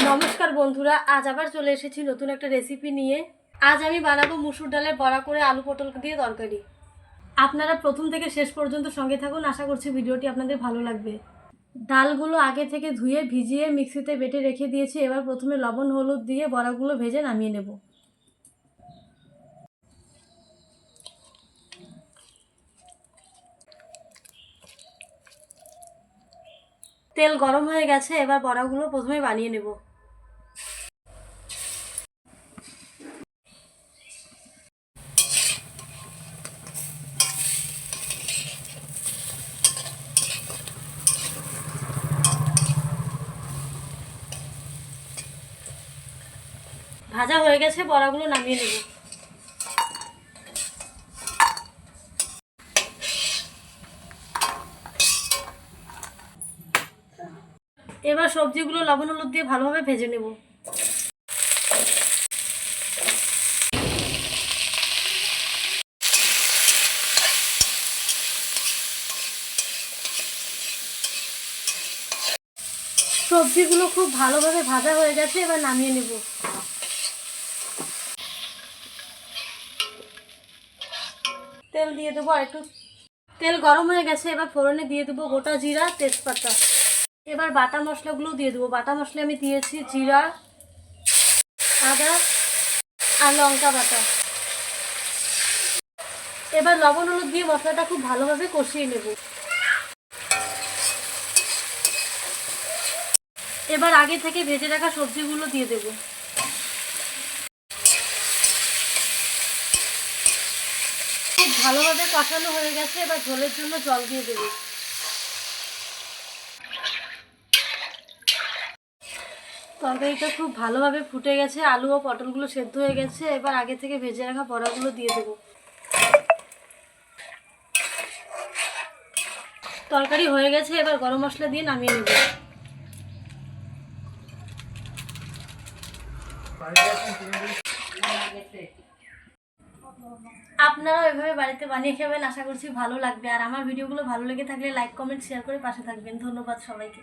নমস্কার বন্ধুরা, আজ আবার চলে এসেছি নতুন একটা রেসিপি নিয়ে। আজ আমি বানাবো মুসুর ডালের বড়া করে আলু পটল দিয়ে তরকারি। আপনারা প্রথম থেকে শেষ পর্যন্ত সঙ্গে থাকুন, আশা করছি ভিডিওটি আপনাদের ভালো লাগবে। ডালগুলো আগে থেকে ধুয়ে ভিজিয়ে মিক্সিতে বেটে রেখে দিয়েছি। এবার প্রথমে লবণ হলুদ দিয়ে বড়াগুলো ভেজে নামিয়ে নেব। তেল গরম হয়ে গেছে, এবার বড়াগুলো প্রথমে বানিয়ে নেব। ভাজা হয়ে গেছে, বড়াগুলো নামিয়ে নেব। এবার সবজিগুলো লবণ হলুদ দিয়ে ভালোভাবে ভেজে নেব। সবজিগুলো খুব ভালোভাবে ভাজা হয়ে গেছে, এবার নামিয়ে নেব। তেল দিয়ে দেবো আর একটু। তেল গরম হয়ে গেছে, এবার ফোড়নে দিয়ে দেবো গোটা জিরা, তেজপাতা। এবার বাটা মশলাগুলো দিয়ে দেবো। বাটা মশলা আমি দিয়েছি জিরা, আদা আর লঙ্কা বাটা। এবার লবণ হলুদ দিয়ে মশলাটা খুব ভালোভাবে কষিয়ে নেব। এবার আগে থেকে ভেজে রাখা সবজিগুলো দিয়ে দেব। খুব ভালোভাবে কষানো হয়ে গেছে, এবার ঝোলের জন্য জল দিয়ে দেব। তরকারিটা খুব ভালোভাবে ফুটে গেছে, আলু ও পটলগুলো সেদ্ধ হয়ে গেছে। এবার আগে থেকে ভেজে রাখা বড়াগুলো দিয়ে দেব। তরকারি হয়ে গেছে, এবার গরম মশলা দিয়ে নামিয়ে নেব। আপনারাও এভাবে বাড়িতে বানিয়ে খাবেন, আশা করছি ভালো লাগবে। আর আমার ভিডিওগুলো ভালো লেগে থাকলে লাইক কমেন্ট শেয়ার করে পাশে থাকবেন। ধন্যবাদ সবাইকে।